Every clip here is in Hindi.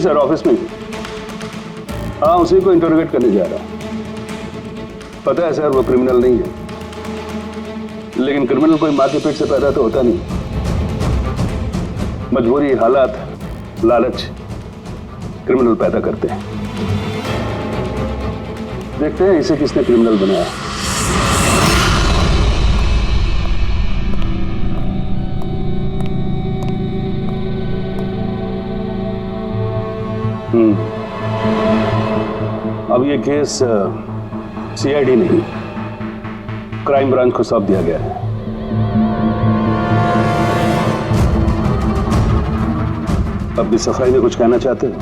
सर, ऑफिस में। हाँ, उसी को इंटरोगेट करने जा रहा। पता है सर, वो क्रिमिनल नहीं है, लेकिन क्रिमिनल कोई माँ के पेट से पैदा तो होता नहीं। मजबूरी, हालात, लालच क्रिमिनल पैदा करते हैं। देखते हैं इसे किसने क्रिमिनल बनाया। अब ये केस सीआईडी नहीं, क्राइम ब्रांच को सौंप दिया गया है। अब भी सफाई में कुछ कहना चाहते हैं?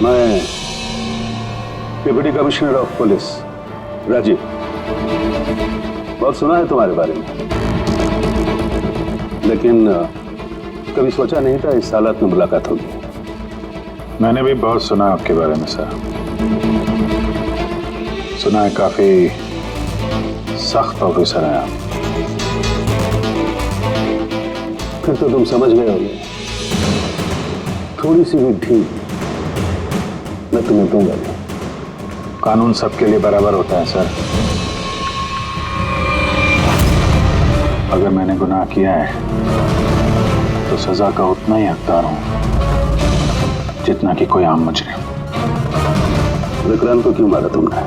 मैं deputy commissioner of police Rajiv, बहुत सुना है तुम्हारे बारे में, लेकिन कभी सोचा नहीं था इस हालत में मुलाकात होगी। मैंने भी बहुत सुना आपके बारे में सर। सुना है काफी सख्त ऑफिसर हैं आप। फिर तो तुम समझ गए होगे, थोड़ी सी भी ढील मैं तुम्हें दूंगा नहीं। कानून सबके लिए बराबर होता है सर। अगर मैंने गुनाह किया है तो सजा का उतना ही हकदार हूं जितना कि कोई आम मुजरिम। विक्रांत को क्यों मारा तुमने?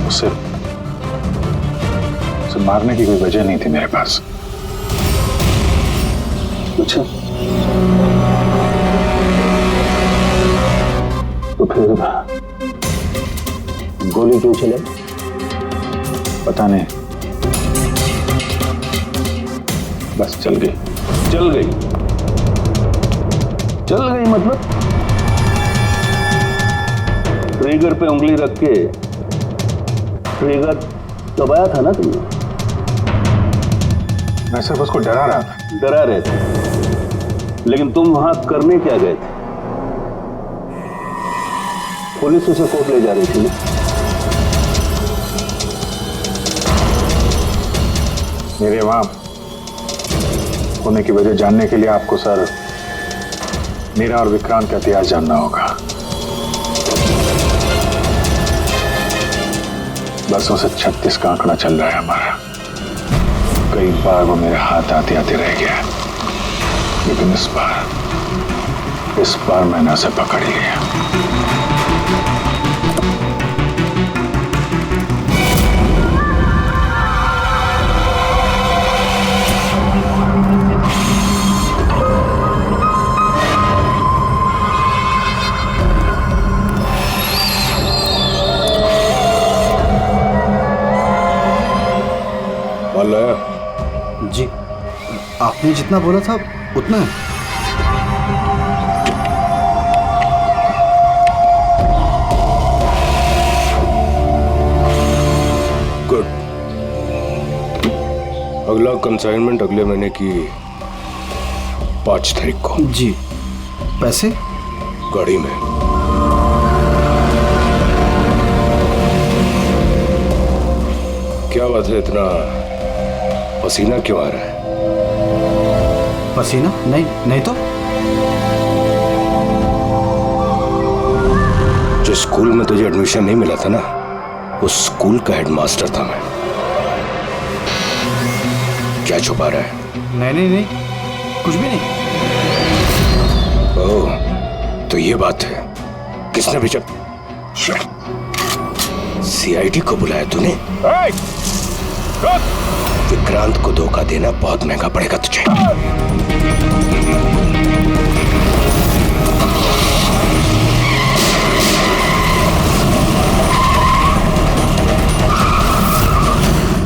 उसे मारने की कोई वजह नहीं थी मेरे पास। अच्छा, तो फिर गोली क्यों चले? पता नहीं, बस चल गई। चल गई? चल गई मतलब ट्रिगर पे उंगली रख के ट्रिगर दबाया था ना तुमने? मैं सिर्फ उसको डरा रहा था। डरा रहे थे, लेकिन तुम वहां करने क्या गए थे? पुलिस उसे कोर्ट ले जा रही थी ना? मेरे वहां होने की वजह जानने के लिए आपको सर मेरा और विक्रांत का इतिहास जानना होगा। बस उसे 36 का आंकड़ा चल रहा है हमारा। कई बार वो मेरे हाथ आते आते रह गया, लेकिन इस बार मैंने उसे पकड़ लिया। जी, आपने जितना बोला था उतना है। गुड। अगला कंसाइनमेंट अगले महीने की 5 तारीख को। जी। पैसे? गाड़ी में। क्या बात है, इतना पसीना क्यों आ रहा है? पसीना? नहीं तो। जिस स्कूल में तुझे एडमिशन नहीं मिला था ना, उस स्कूल का हेडमास्टर था मैं। क्या छुपा रहा है? नहीं, कुछ भी नहीं। ओह, तो ये बात है। किसने भेजा? सीआईडी को बुलाया तूने? विक्रांत को धोखा देना बहुत महंगा पड़ेगा तुझे।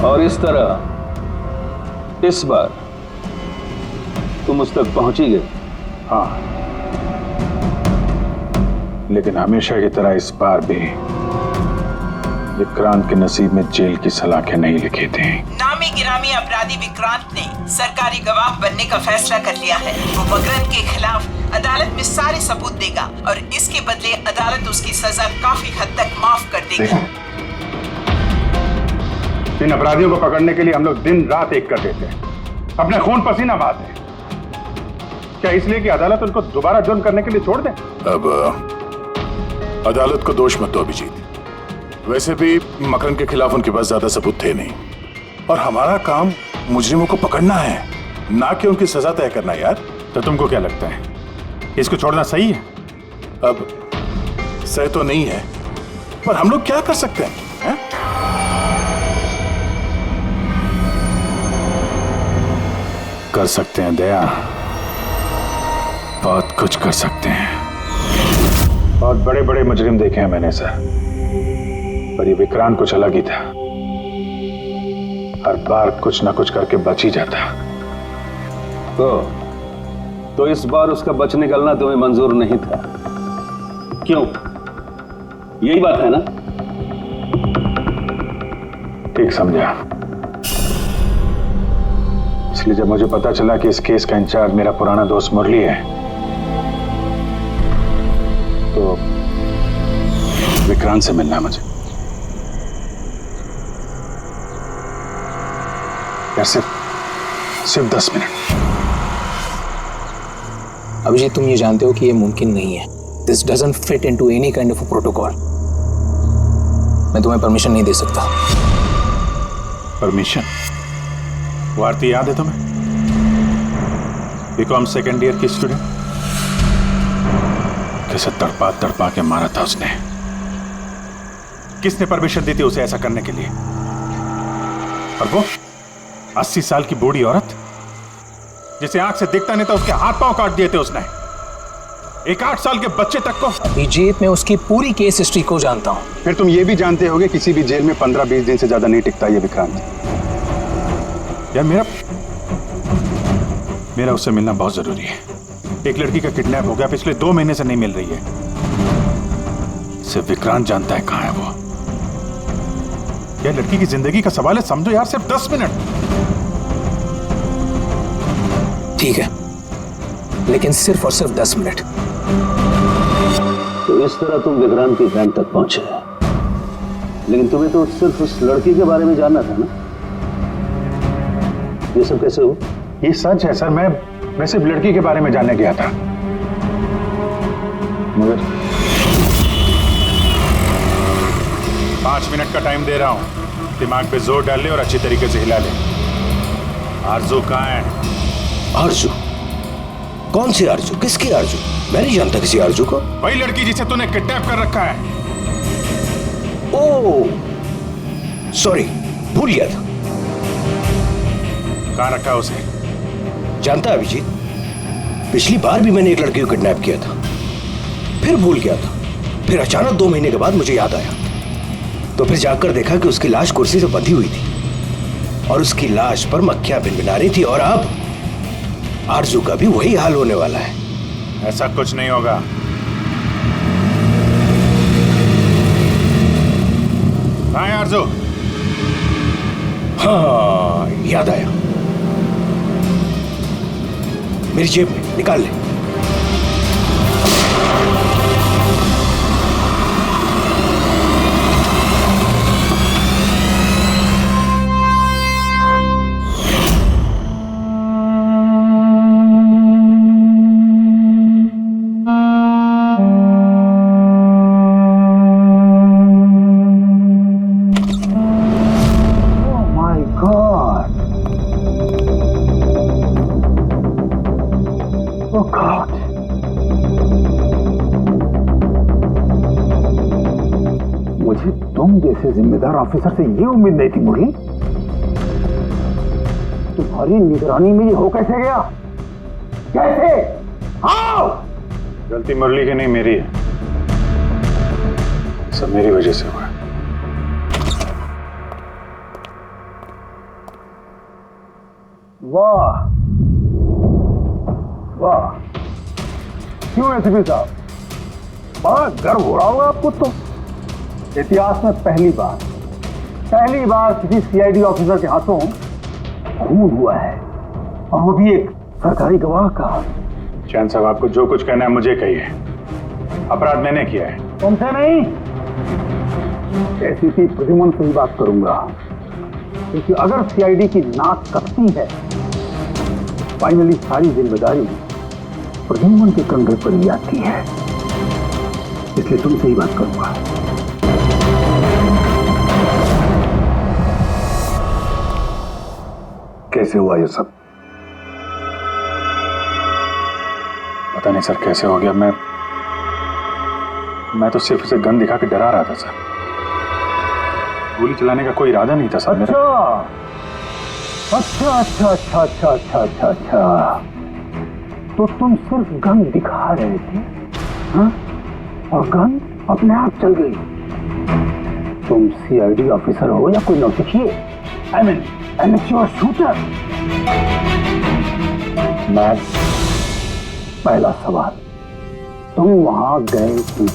और इस तरह इस बार तुम उस तक पहुंच ही गए। हाँ, लेकिन हमेशा की तरह इस बार भी विक्रांत के नसीब में जेल की सलाखें नहीं लिखी थी। नामी गिरामी अपराधी विक्रांत ने सरकारी गवाह बनने का फैसला कर लिया है। वो मकरंद के खिलाफ अदालत में सारे सबूत देगा और इसके बदले अदालत उसकी सजा काफी हद तक माफ कर देगी। इन अपराधियों को पकड़ने के लिए हम लोग दिन रात एक कर देते हैं, अपने खून पसीना बहाते हैं। क्या इसलिए कि अदालत उनको दोबारा जुर्म करने के लिए छोड़ दे? अब अदालत को दोष मत दो अभिजीत। वैसे भी मकरन के खिलाफ उनके पास ज्यादा सबूत थे नहीं, और हमारा काम मुजरिमों को पकड़ना है, ना कि उनकी सजा तय करना। यार तो तुमको क्या लगता है, इसको छोड़ना सही है? अब सही तो नहीं है, पर हम लोग क्या कर सकते हैं? कर सकते हैं दया, बहुत कुछ कर सकते हैं। बहुत बड़े बड़े मुजरिम देखे हैं मैंने सर, पर ये विक्रांत कुछ अलग ही था। हर बार कुछ ना कुछ करके बच ही जाता। तो इस बार उसका बच निकलना तुम्हें मंजूर नहीं था, क्यों? यही बात है ना? ठीक समझा। इसलिए जब मुझे पता चला कि इस केस का इंचार्ज मेरा पुराना दोस्त मुरली है, तो विक्रांत से मिलना है मुझे। यार सिर्फ 10 मिनट। अभिजीत, तुम ये जानते हो कि ये मुमकिन नहीं है। This doesn't fit into any kind of protocol. मैं तुम्हें परमिशन नहीं दे सकता। परमिशन? वो आरती याद है तुम्हें? बीकॉम सेकेंड ईयर की स्टूडेंट, कैसे तड़पा तड़पा के मारा था उसने। किसने परमिशन दी थी उसे ऐसा करने के लिए? और वो 80 साल की बूढ़ी औरत जिसे आंख से दिखता नहीं था, उसके हाथ पांव काट दिए थे उसने। एक 8 साल के बच्चे तक को। अभिजीत, मैं उसकी पूरी केस हिस्ट्री को जानता हूं। फिर तुम ये भी जानते होगे किसी भी जेल में 15-20 दिन से ज्यादा नहीं टिकता ये विक्रांत। यार मेरा उससे मिलना बहुत जरूरी है। एक लड़की का किडनैप हो गया, पिछले 2 महीने से नहीं मिल रही है। सिर्फ विक्रांत जानता है कहां है वो। यह लड़की की जिंदगी का सवाल है, समझो यार, सिर्फ 10 मिनट। ठीक है, लेकिन सिर्फ और सिर्फ 10 मिनट। तो इस तरह तुम विक्रांत के कैंप तक पहुंचे, लेकिन तुम्हें तो सिर्फ उस लड़की के बारे में जानना था ना? ये सब कैसे हो? ये सच है सर, मैं सिर्फ लड़की के बारे में जानने गया था, मगर 5 मिनट का टाइम दे रहा हूं। दिमाग पे जोर डाल ले और अच्छी तरीके से हिला ले। आरजू कहां है? आरजू? कौन सी आरजू? किसकी आरजू? मैं नहीं जानता किसी आरजू को। वही लड़की जिसे तूने किडनैप कर रखा है। ओह सॉरी, भूल गया था। कहां रखा है उसे? जानता है अभिजीत, पिछली बार भी मैंने एक लड़की को किडनैप किया था, फिर भूल गया था। फिर अचानक 2 महीने के बाद मुझे याद आया, तो फिर जाकर देखा कि उसकी लाश कुर्सी से बंधी हुई थी और उसकी लाश पर मक्खियां भिनभिना रही थी। और अब आरजू का भी वही हाल होने वाला है। ऐसा कुछ नहीं होगा। कहां है आरजू? हाँ, याद आया, मेरी जेब में, निकाल ले। मुझे तुम जैसे जिम्मेदार ऑफिसर से ये उम्मीद नहीं थी मुरली। तुम्हारी निगरानी में ये हो कैसे गया? कैसे? हाउ? गलती मुरली की नहीं, मेरी है। सब मेरी वजह से हुआ। वाह वाह, क्यों एसपी साहब, बड़ा गर्व हो रहा होगा आपको। तो इतिहास में पहली बार किसी सीआईडी ऑफिसर के हाथों खून हुआ है, और वो भी एक सरकारी गवाह का। चैन साहब, आपको जो कुछ कहना है मुझे कहिए। अपराध मैंने किया है, तुमसे नहीं। एसीपी प्रद्युमन से ही बात करूंगा। क्योंकि अगर सीआईडी की नाक कटती है, फाइनली सारी जिम्मेदारी प्रद्युम्न के कंधे पर ही आती है। इसलिए तुमसे ही बात करूंगा। कैसे हुआ ये सब? पता नहीं सर कैसे हो गया। मैं तो सिर्फ उसे गन दिखा के डरा रहा था सर। गोली चलाने का कोई इरादा नहीं था सर मेरा। अच्छा। तो तुम सिर्फ गन दिखा रहे थे, हाँ? और गन अपने आप चल गई। तुम सीआईडी ऑफिसर हो या कोई नौसिखिए? I mean amateur shooter. मैं पहला सवाल, तुम वहां गए थे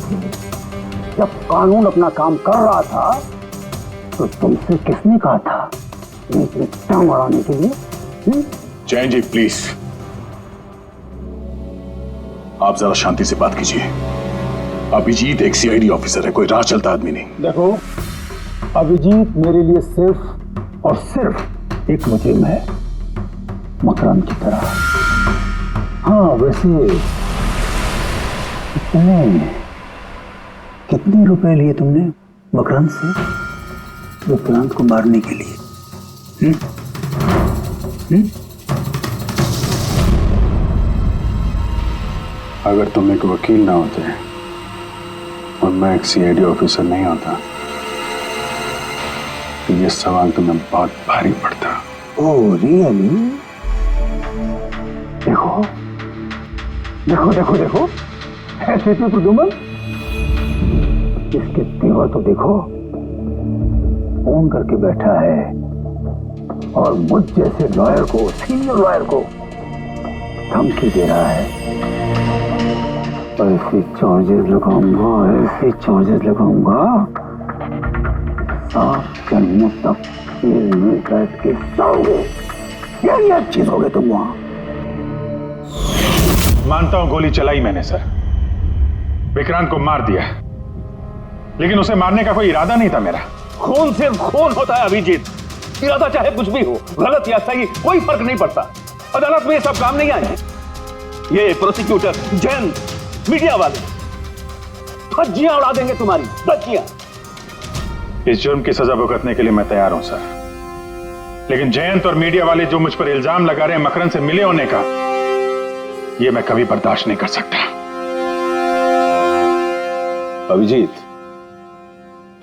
जब कानून अपना काम कर रहा था, तो तुमसे किसने कहा था टांग अड़ाने के लिए? जैन जी प्लीज, आप जरा शांति से बात कीजिए। अभिजीत एक सीआईडी ऑफिसर है, कोई राह चलता आदमी नहीं। देखो, अभिजीत मेरे लिए सिर्फ और सिर्फ एक मुजरिम है, मकरंद की तरह। हाँ, वैसे कितने रुपए लिए तुमने मकरंद से विक्रांत को मारने के लिए? अगर तुम एक वकील ना होते और मैं एक सीआईडी ऑफिसर नहीं होता, तो ये सवाल तुम्हें बहुत भारी पड़ता। Oh really? देखो ऐसे थे प्रद्युम्न। इसके तेवर तो देखो, फोन करके बैठा है और मुझ जैसे लॉयर को, सीनियर लॉयर को धमकी दे रहा है। ऐसे चार्जेस लगाऊंगा आप जन्म तक जेल में बैठ के सोओगे। यही एक चीज हो गई तुम वहां। मानता हूं गोली चलाई मैंने सर, विक्रांत को मार दिया, लेकिन उसे मारने का कोई इरादा नहीं था मेरा। खून से खून होता है अभिजीत, इरादा चाहे कुछ भी हो, गलत या सही कोई फर्क नहीं पड़ता। अदालत में ये सब काम नहीं आए। ये प्रोसिक्यूटर, जैन, मीडिया वाले धज्जियां उड़ा देंगे तुम्हारी, धज्जियां। इस जुर्म की सजा भुगतने के लिए मैं तैयार हूं सर, लेकिन जयंत और मीडिया वाले जो मुझ पर इल्जाम लगा रहे हैं मकरंद से मिले होने का, यह मैं कभी बर्दाश्त नहीं कर सकता। अभिजीत,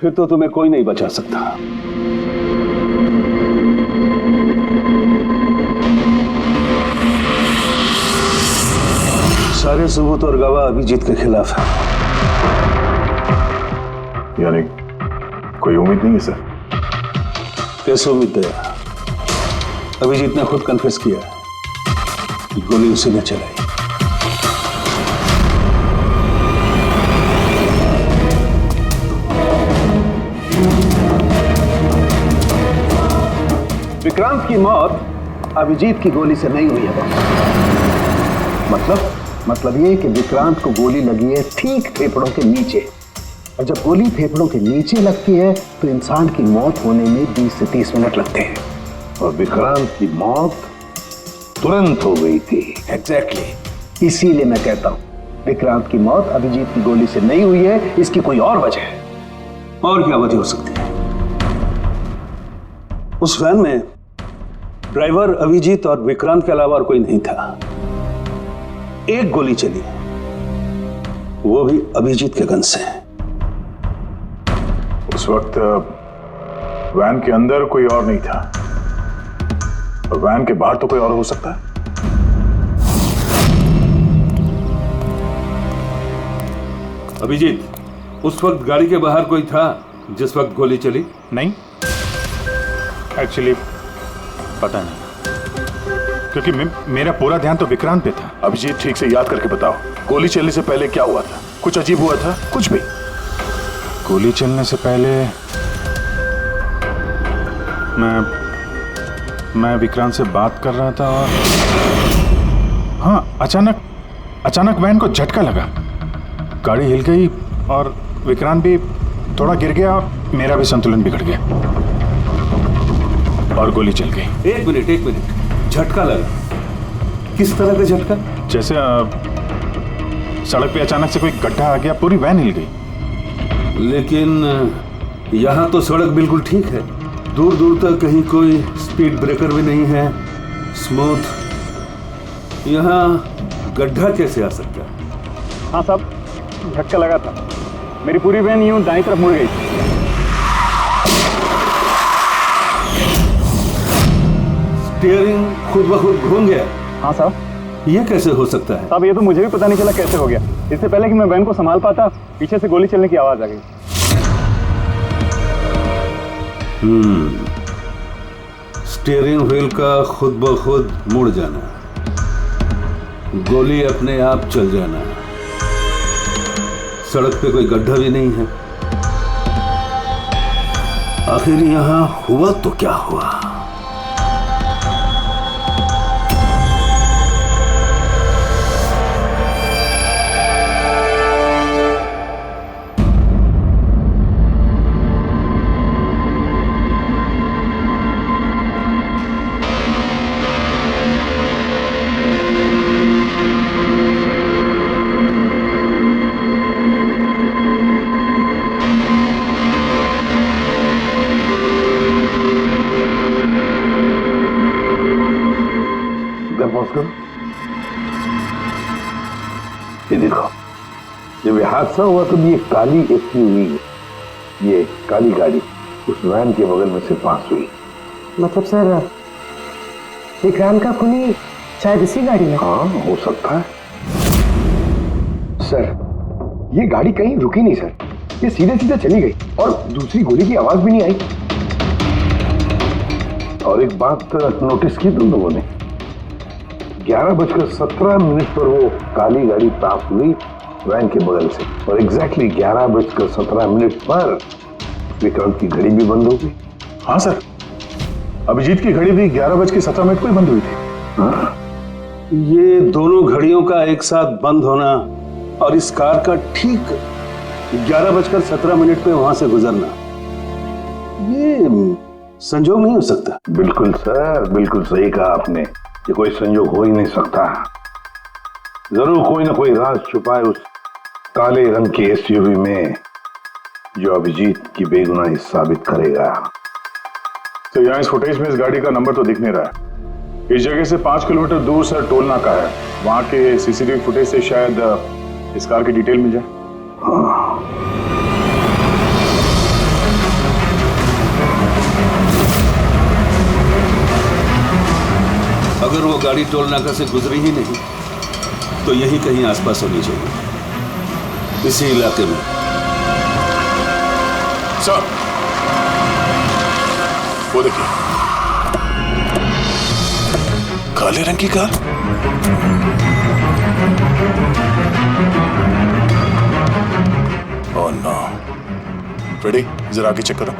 फिर तो तुम्हें कोई नहीं बचा सकता। सारे सबूत और गवाह अभिजीत के खिलाफ है। यानी कोई उम्मीद नहीं है सर? कैसे उम्मीद है? अभिजीत ने खुद कन्फेस किया है कि गोली उसी ने चलाई। विक्रांत की मौत अभिजीत की गोली से नहीं हुई है बॉस। मतलब ये कि विक्रांत को गोली लगी है ठीक फेफड़ों के नीचे, और जब गोली फेफड़ों के नीचे लगती है तो इंसान की मौत होने में 20 से 30 मिनट लगते हैं, और विक्रांत की मौत तुरंत हो गई थी। एग्जैक्टली, इसीलिए मैं कहता हूं विक्रांत की मौत अभिजीत की गोली से नहीं हुई है, इसकी कोई और वजह है। और क्या वजह हो सकती है? उस वैन में ड्राइवर अभिजीत और विक्रांत के अलावा और कोई नहीं था। एक गोली चली, वो भी अभिजीत के गन से। उस वक्त वैन के अंदर कोई और नहीं था, और वैन के बाहर तो कोई और हो सकता है। अभिजीत, उस वक्त गाड़ी के बाहर कोई था जिस वक्त गोली चली? नहीं, एक्चुअली पता नहीं, क्योंकि मेरा पूरा ध्यान तो विक्रांत पे था। अभिजीत, ठीक से याद करके बताओ, गोली चलने से पहले क्या हुआ था? कुछ अजीब हुआ था? कुछ भी? गोली चलने से पहले मैं विक्रांत से बात कर रहा था, और हाँ, अचानक वैन को झटका लगा, गाड़ी हिल गई और विक्रांत भी थोड़ा गिर गया और मेरा भी संतुलन बिगड़ गया। और गोली चल गई। एक मिनट, झटका लगा। किस तरह का झटका? जैसे सड़क पे अचानक से कोई गड्ढा आ गया, पूरी वैन हिल गई। लेकिन यहाँ तो सड़क बिल्कुल ठीक है, दूर दूर तक कहीं कोई स्पीड ब्रेकर भी नहीं है, स्मूथ। यहाँ गड्ढा कैसे आ सकता है? हाँ साहब, झटका लगा था। मेरी पूरी वैन यूं दाईं तरफ मुड़ गई। स्टीयरिंग खुद ब खुद घूम गया? हाँ साहब। ये कैसे हो सकता है? साहब ये तो मुझे भी पता नहीं चला कैसे हो गया। इससे पहले कि मैं वैन को संभाल पाता, पीछे से गोली चलने की आवाज आ गई। स्टीयरिंग व्हील का खुद ब खुद मुड़ जाना, गोली अपने आप चल जाना, सड़क पे कोई गड्ढा भी नहीं है। आखिर यहां हुआ तो क्या हुआ? ये देखो, जब ये हादसा हुआ तो ये काली एसयूवी, ये काली गाड़ी उस वैन के बगल में से पास हुई। मतलब सर, विक्रांत का खूनी शायद इसी गाड़ी में? हाँ, हो सकता है। सर, ये गाड़ी कहीं रुकी नहीं सर, ये सीधे सीधे चली गई और दूसरी गोली की आवाज भी नहीं आई। और एक बात नोटिस की तुम लोगों ने, 11:17 पर वो काली गाड़ी पास हुई वैन के बगल से, और एग्जैक्टली 11:17 पर विक्रांत की घड़ी भी बंद हो गई। हाँ सर, अभिजीत की घड़ी भी 11:17 को ही बंद हुई थी। हाँ? ये दोनों घड़ियों का एक साथ बंद होना और इस कार का ठीक 11:17 पे वहां से गुजरना, ये संजोग नहीं हो सकता। बिल्कुल सर, बिल्कुल सही कहा आपने, ये कोई संयोग हो ही नहीं सकता। जरूर कोई ना कोई राज छुपा है उस काले रंग के एसयूवी में, जो अभिजीत की बेगुनाही साबित करेगा। तो यहाँ इस फुटेज में इस गाड़ी का नंबर तो दिख नहीं रहा है। इस जगह से 5 किलोमीटर दूर सर टोल नाका है, वहां के सीसीटीवी फुटेज से शायद इस कार की डिटेल मिल जाए। हाँ। अगर वो गाड़ी टोल नाका से गुजरी ही नहीं तो यही कहीं आसपास होनी चाहिए, इसी इलाके में। सर, वो देखिए, काले रंग की कार। Oh no. फ्रेडी, जरा आगे चेक करो।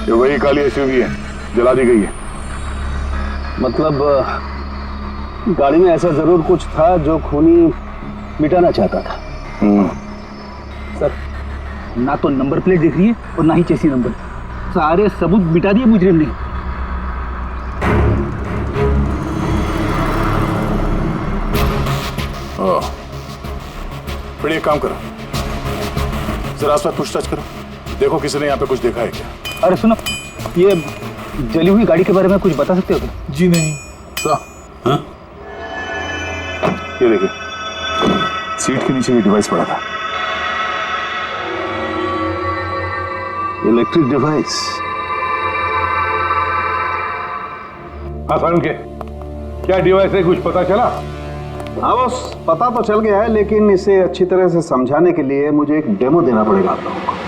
ये वही काली एसयूवी है, जला दी गई है। मतलब गाड़ी में ऐसा जरूर कुछ था जो खूनी मिटाना चाहता था। सर, ना तो नंबर प्लेट दिख रही है और ना ही चेसी नंबर, सारे सबूत मिटा दिए मुजरिम ने। फिर एक काम करो, जरा आसपास पूछताछ करो, देखो किसी ने यहाँ पे कुछ देखा है क्या। अरे सुनो, ये जली हुई गाड़ी के बारे में कुछ बता सकते हो क्या? जी नहीं। हाँ? ये देखिए, सीट के नीचे ये डिवाइस पड़ा था। Electric device. हाँ सर, के क्या डिवाइस है, कुछ पता चला? हाँ बस, पता तो चल गया है, लेकिन इसे अच्छी तरह से समझाने के लिए मुझे एक डेमो देना पड़ेगा आप लोगों को।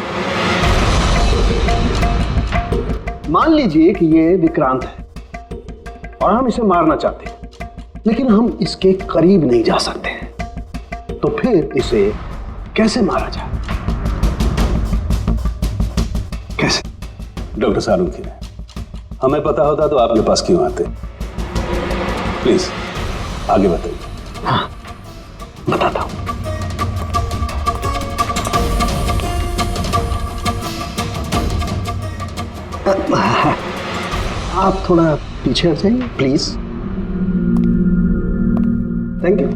मान लीजिए कि ये विक्रांत है और हम इसे मारना चाहते हैं, लेकिन हम इसके करीब नहीं जा सकते हैं। तो फिर इसे कैसे मारा जाए? कैसे? डॉक्टर सालुंखे, हमें पता होता तो आपके पास क्यों आते? प्लीज आगे बताइए। हाँ, बताता हूं। आप थोड़ा पीछे हट जाइए प्लीज। Thank you.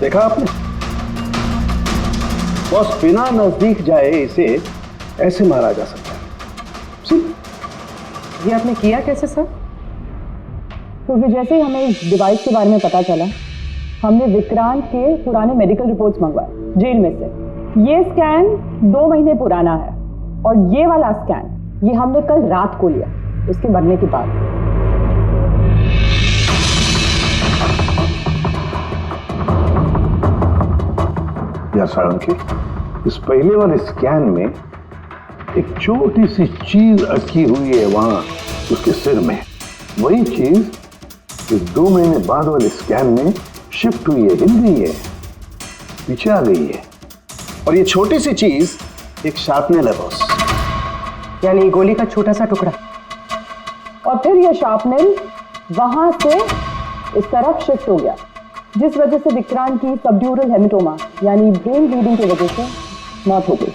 देखा आपने, बस बिना नजदीक जाए इसे ऐसे मारा जा सकता है। ये आपने किया कैसे सर? क्योंकि जैसे ही हमें इस डिवाइस के बारे में पता चला, हमने विक्रांत के पुराने मेडिकल रिपोर्ट्स मंगवाए जेल में से। ये स्कैन 2 महीने पुराना है और ये वाला स्कैन ये हमने कल रात को लिया उसके मरने के बाद। या साळुंखे, इस पहले वाले स्कैन में एक छोटी सी चीज अटकी हुई है वहां उसके सिर में। वही चीज इस 2 महीने बाद वाले स्कैन में शिफ्ट हुई है, हिल गई है, पीछे आ गई है। और ये छोटी सी चीज एक शार्पनेल है बॉस, यानी गोली का छोटा सा टुकड़ा। और फिर ये शार्पनेल वहां से इस तरफ शिफ्ट हो गया, जिस वजह से विक्रांत की सबड्यूरल हेमेटोमा यानी ब्रेन ब्लीडिंग की वजह से मौत हो गई।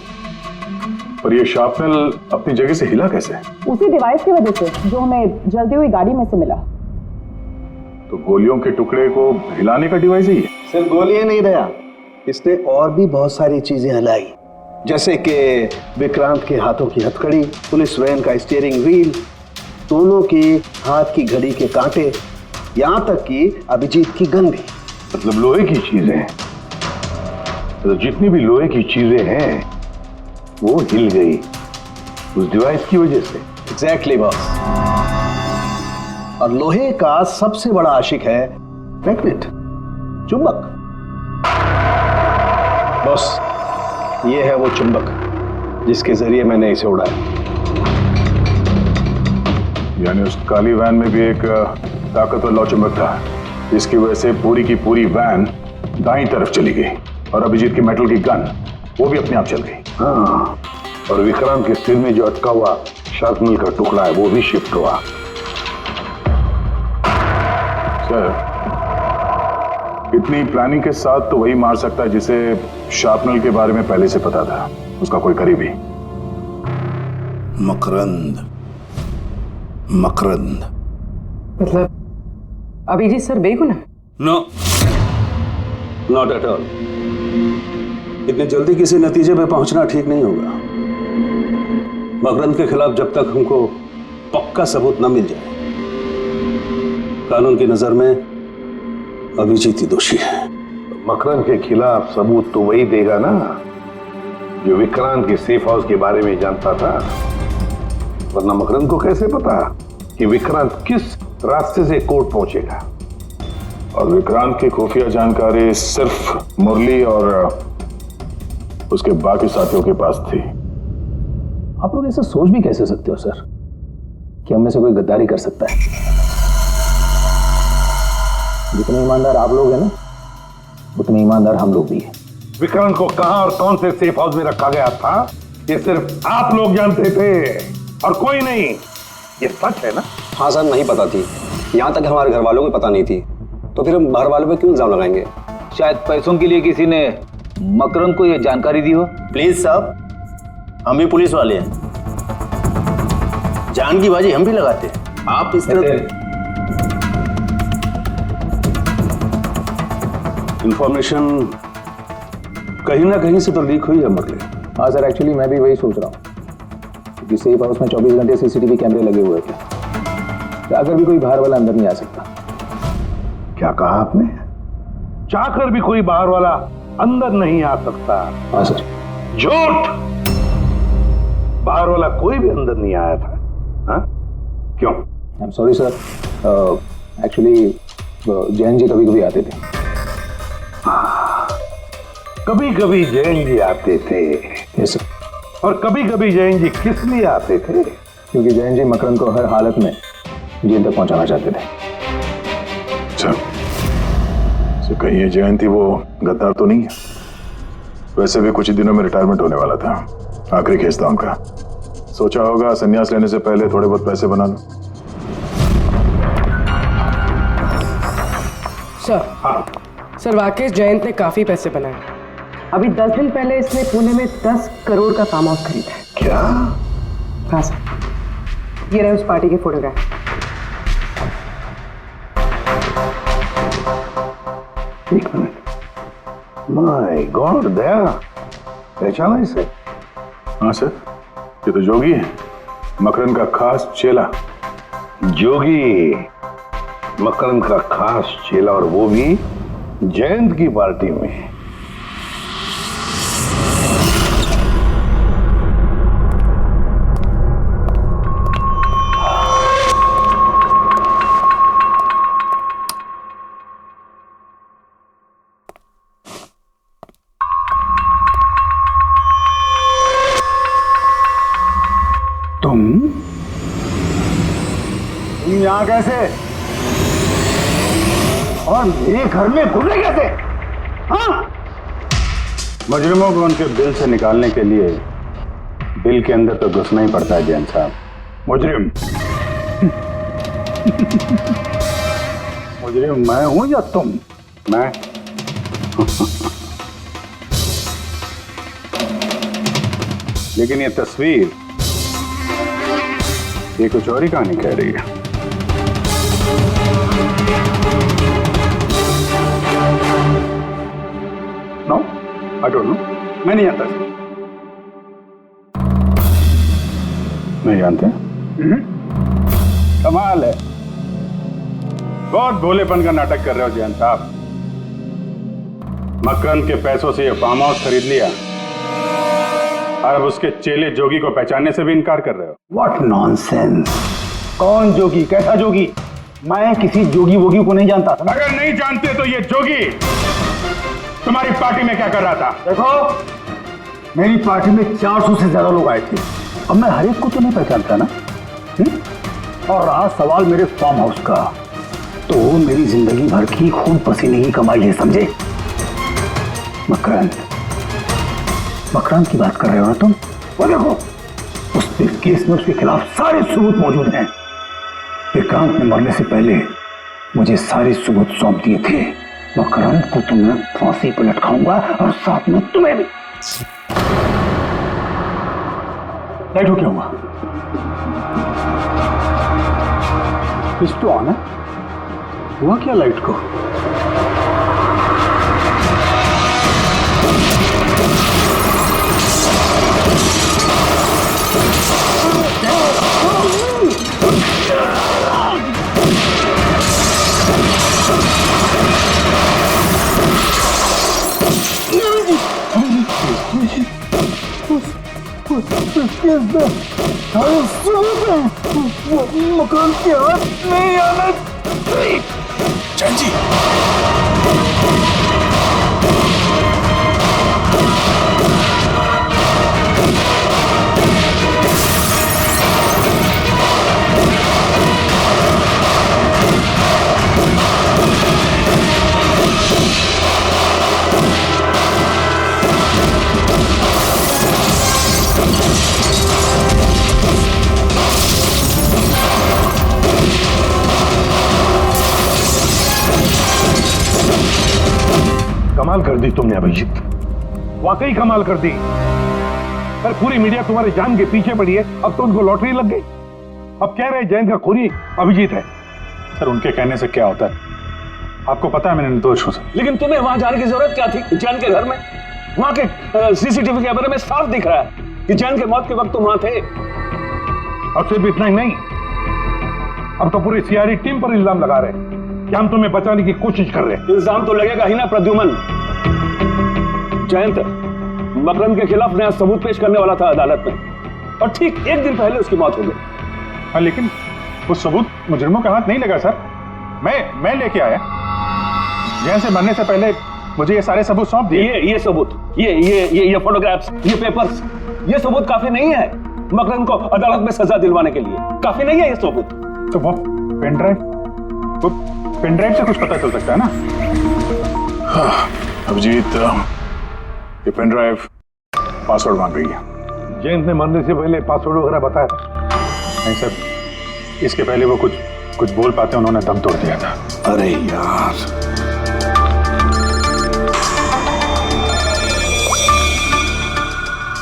पर ये शार्पनेल अपनी जगह से हिला कैसे? उसी डिवाइस की वजह से जो हमें जलती हुई गाड़ी में से मिला। तो गोलियों के टुकड़े को हिलाने का डिवाइस ही है? सिर्फ गोलियां नहीं रहा, इसने और भी बहुत सारी चीजें हिलाई, जैसे कि विक्रांत के हाथों की हथकड़ी, पुलिस वैन का स्टीयरिंग व्हील, दोनों के हाथ की घड़ी के कांटे, यहां तक कि अभिजीत की गन भी। मतलब लोहे की चीजें, तो जितनी भी लोहे की चीजें हैं वो हिल गई उस डिवाइस की वजह से। Exactly boss. और लोहे का सबसे बड़ा आशिक है मैग्नेट, चुंबक। बॉस, ये है वो चुंबक जिसके जरिए मैंने इसे उड़ाया। यानी उस काली वैन में भी एक ताकतवर लौ चुंबक था, जिसकी वजह से पूरी की पूरी वैन दाईं तरफ चली गई और अभिजीत की मेटल की गन वो भी अपने आप चल गई। हाँ, और विक्रांत के सिर में जो अटका हुआ शार्पनेल का टुकड़ा है वो भी शिफ्ट हुआ। सर, इतनी प्लानिंग के साथ तो वही मार सकता है जिसे शार्पनेल के बारे में पहले से पता था, उसका कोई करीबी। मकरंद। मकरंद मतलब अभिजीत सर बेगुनाह? No, not at all. इतनी जल्दी किसी नतीजे पे पहुंचना ठीक नहीं होगा। मकरंद के खिलाफ जब तक हमको पक्का सबूत न मिल जाए, कानून की नजर में अभिजीत ही दोषी है। मकरंद के खिलाफ सबूत तो वही देगा ना जो विक्रांत के सेफ हाउस के बारे में जानता था, वरना मकरंद को कैसे पता कि विक्रांत किस रास्ते से कोर्ट पहुंचेगा। और विक्रांत की खुफिया जानकारी सिर्फ मुरली और उसके बाकी साथियों के पास थी। आप लोग ऐसा सोच भी कैसे सकते हो सर कि हम में से कोई गद्दारी कर सकता है? जितने ईमानदार आप लोग हैं ना, उतने ईमानदार हम लोग भी हैं। विक्रांत को कहां और कौन से सेफ हाउस में रखा गया था ये सिर्फ आप लोग जानते थे और कोई नहीं। ये सच है ना? हाँ सर, नहीं पता थी। यहाँ तक हमारे घर वालों को पता नहीं थी, तो फिर हम बाहर वालों पे क्यों इल्जाम लगाएंगे? शायद पैसों के लिए किसी ने मकरंद को यह जानकारी दी हो। प्लीज साहब, हम भी पुलिस वाले हैं, जान की बाजी हम भी लगाते हैं। आप इस तरह इंफॉर्मेशन कहीं ना कहीं से तो लीक हुई है मुरली। हाँ सर, एक्चुअली मैं भी वही सोच रहा हूँ, क्योंकि सेफ हाउस में 24 घंटे सीसीटीवी कैमरे लगे हुए थे, तो अगर भी कोई बाहर वाला अंदर नहीं आ सकता। क्या कहा आपने? चाहकर भी कोई बाहर वाला अंदर नहीं आ सकता? हाँ सर। झूठ! बाहर वाला कोई भी अंदर नहीं आया था। हाँ? क्यों? I am sorry sir, actually Jain ji कभी कभी आते थे। कभी कभी जैन जी आते थे? Yes sir. और कभी कभी जैन जी किस लिए आते थे? क्योंकि जैन जी मकरंद को हर हालत में जेल तक पहुंचाना चाहते थे। अच्छा, तो कहीं ये जयंती वो गद्दार तो नहीं है? वैसे भी कुछ ही दिनों में रिटायरमेंट होने वाला था, आखिरी केस था उनका। सोचा होगा संन्यास लेने से पहले थोड़े बहुत पैसे बना लो। सर वाकई जयंत ने काफी पैसे बनाए। अभी 10 दिन पहले इसने पुणे में 10 करोड़ का फार्म हाउस खरीदा है। क्या? हाँ सर, ये रहे उस पार्टी के फोटोग्राफ। एक मिनट, माय गॉड, दया पहचाना इसे? हाँ सर, ये तो जोगी है, मकरन का खास चेला। जोगी मकरंद का खास चेला, और वो भी जयंत की पार्टी में। तुम यहां कैसे और मेरे घर में घुसे कैसे? हाँ? मुजरिमों को उनके बिल से निकालने के लिए बिल के अंदर तो घुसना ही पड़ता है जैन साहब। मुजरिम मुजरिम मैं हूं या तुम? मैं लेकिन ये तस्वीर ये कुछ और ही कहानी कह रही है। नो, आई डोंट नो, मैं नहीं जानता। नहीं जानते? कमाल है, बहुत भोलेपन का नाटक कर रहे हो जैन साहब। मकरंद के पैसों से ये फार्म हाउस खरीद लिया और अब उसके चेले जोगी को पहचानने से भी इनकार कर रहे हो। What nonsense! कौन जोगी? कैसा जोगी? मैं किसी जोगी वोगी को नहीं जानता था। अगर नहीं जानते तो ये जोगी तुम्हारी पार्टी में क्या कर रहा था? देखो, मेरी पार्टी में 400 से ज्यादा लोग आए थे। अब मैं हर एक को तो नहीं पहचानता ना। और रहा सवाल मेरे फार्म हाउस का, तो मेरी जिंदगी भर की खून पसीने की कमाई है, समझे? मकरंद की बात कर रहे हो ना तुम? वो देखो, उस केस में उसके खिलाफ सारे सबूत मौजूद हैं। विक्रांत ने मरने से पहले मुझे सारे सबूत सौंप दिए थे। मकरंद को तो मैं फांसी पर लटकाऊंगा और साथ में तुम्हें भी। लाइट हो क्या हुआ? स्विच तो ऑन है, हुआ क्या लाइट को? मकान के हाथ नहीं आना चाहिए। कमाल कर दी तुमने अभिजीत, वाकई कमाल कर दी। पर पूरी मीडिया तुम्हारी जान के पीछे पड़ी है, अब तो उनको लॉटरी लग गई। अब कह रहे जयंत का खूनी अभिजीत है। सर, उनके कहने से क्या होता है? आपको पता है मैं निर्दोष हूं सर। लेकिन तुम्हें वहां जाने की जरूरत क्या थी? जैन के घर में, वहां के सीसीटीवी कैमरे में साफ दिख रहा है कि जैन के मौत के वक्त तुम वहां थे। और सिर्फ इतना ही नहीं, अब तो पूरी सीआईडी टीम पर इल्जाम लगा रहे हैं कि हम तुम्हें बचाने की कोशिश कर रहे हैं। इल्जाम तो लगेगा ही ना प्रद्युमन। जयंत मकरंद के खिलाफ नया सबूत पेश करने वाला था अदालत में, और ठीक एक दिन पहले उसकी मौत हो गई। हाँ, लेकिन वो सबूत मुजरिमों का हाथ नहीं लगा सर। मैं लेके आया। जैन से मरने से पहले मुझे ये सारे सबूत सौंप दिए। ये सबूत, ये फोटोग्राफ्स, ये पेपर्स, ये सबूत काफी नहीं है मकरंद को अदालत में सजा दिलवाने के लिए। काफी नहीं है ये सबूत। तो पेन ड्राइव? वो पेन ड्राइव से कुछ पता चल सकता है ना? हाँ, अभिजीत, ये पेन ड्राइव पासवर्ड मांग रही है। जयंत ने मरने से पहले पासवर्ड वगैरह बताया था? नहीं सर, इसके पहले वो कुछ बोल पाते उन्होंने दम तोड़ दिया था। अरे यार,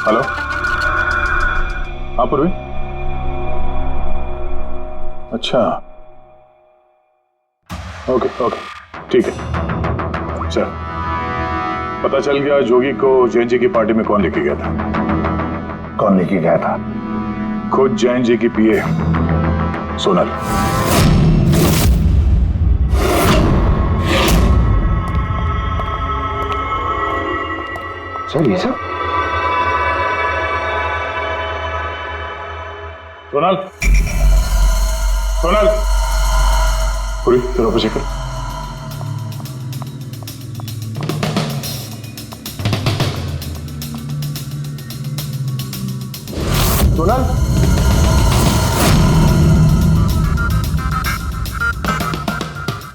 हेलो, हाँ पूर्वी। अच्छा, ओके ओके, ठीक है। अच्छा, पता चल गया जोगी को जैन जी की पार्टी में कौन लेके गया था? कौन लेके गया था? खुद जैन जी की पीए सोनल। सर, ये सब? सोनल, सोनल, पूरी तेरा ऑफिस कर। सोनल,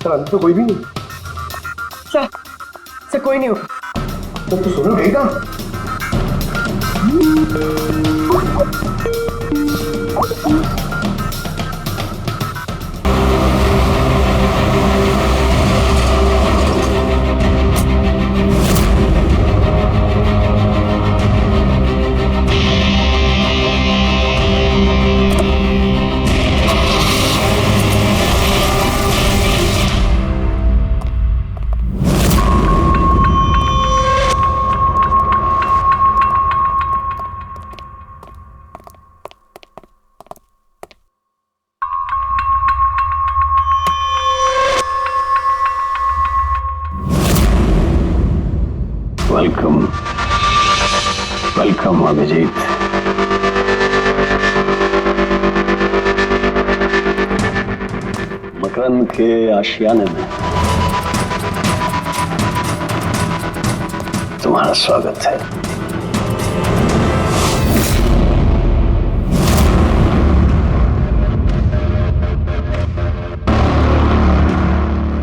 सर अभी तो कोई भी नहीं। सर कोई नहीं होगा। तो सोनल गई कहाँ? वेलकम अभिजीत। मकरंद के आशियाने में तुम्हारा स्वागत है।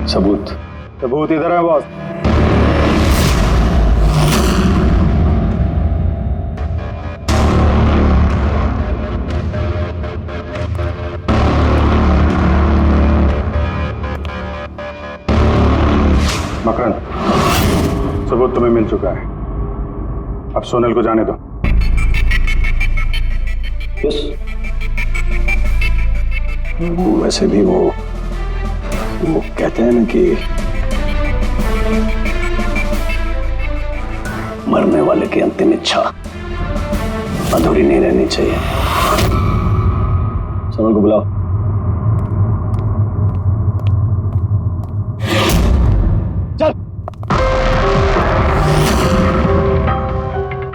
सबूत इधर है बॉस। मकरंद, सबूत तुम्हें मिल चुका है, अब सोनल को जाने दो। वैसे भी वो कहते हैं ना कि मरने वाले की अंतिम इच्छा अधूरी नहीं रहनी चाहिए। सोनल को बुलाओ।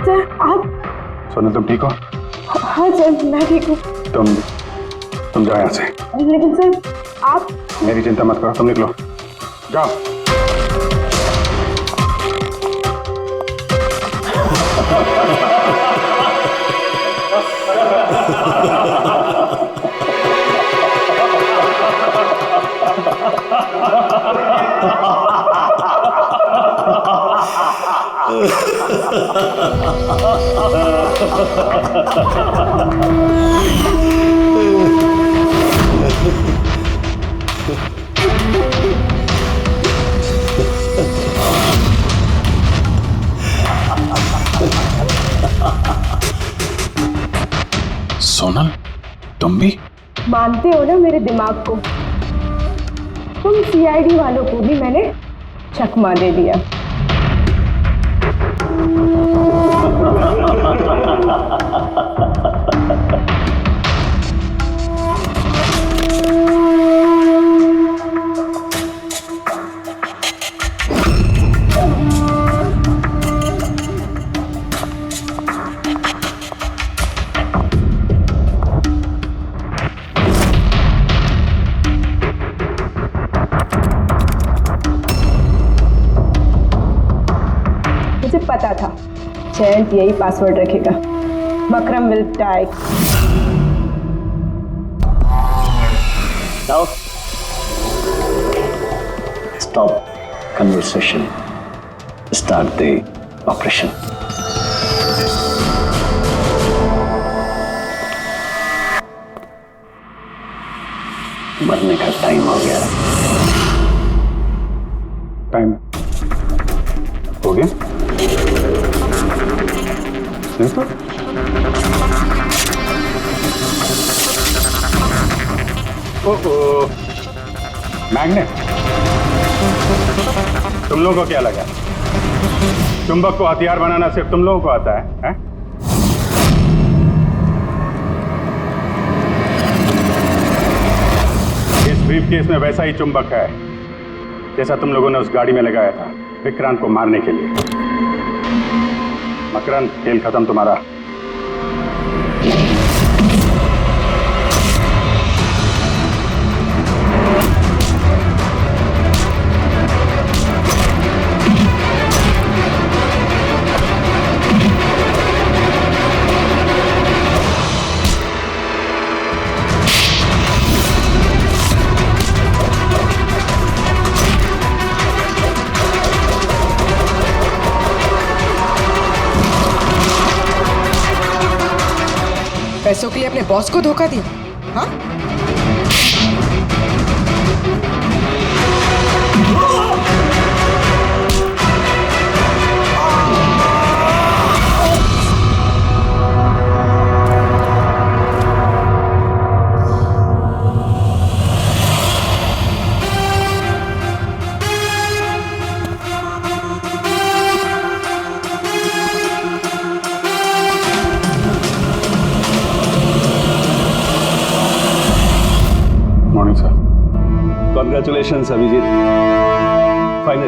सर, आप? सोनल तुम ठीक हो? हाँ सर, मैं ठीक हूँ। तुम जाओ यहाँ से। लेकिन सर आप? मेरी चिंता मत करो, तुम निकलो, जाओ। सोनल, तुम भी मानते हो ना मेरे दिमाग को? तुम सीआईडी वालों को भी मैंने चकमा दे दिया। पता था जयंत यही पासवर्ड रखेगा। मकरम विल डाई। जाओ, stop conversation, start the operation. मरने का टाइम हो गया। टाइम हो गया? नहीं तो ओह, मैग्नेट, तुम लोगों को क्या लगा चुंबक को हथियार बनाना सिर्फ तुम लोगों को आता है? इस ब्रीफकेस में वैसा ही चुंबक है जैसा तुम लोगों ने उस गाड़ी में लगाया था विक्रांत को मारने के लिए। मकरंद, खेल खत्म तुम्हारा। पैसों के लिए अपने बॉस को धोखा दिया? हाँ? कॉन्ग्रेचुलेशन अभिजीत, फाइनली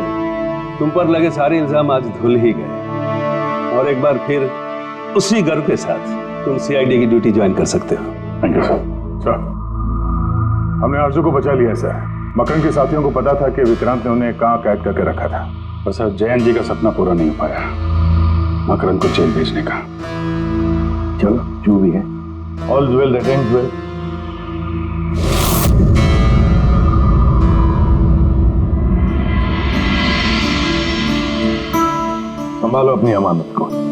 तुम पर लगे सारे इल्जाम आज धुल ही गए और एक बार फिर उसी गर्व के साथ तुम सीआईडी की ड्यूटी ज्वाइन कर सकते हो। Thank you sir. सर, हमने आरजू को बचा लिया सर। मकरंद के साथियों को पता था कि विक्रांत ने उन्हें कहाँ कैद करके रखा था, बस जयंत जी का सपना पूरा नहीं हो पाया मकरंद को जेल भेजने का। चलो जो भी है, all well that ends well. संभालो अपनी अमानत को।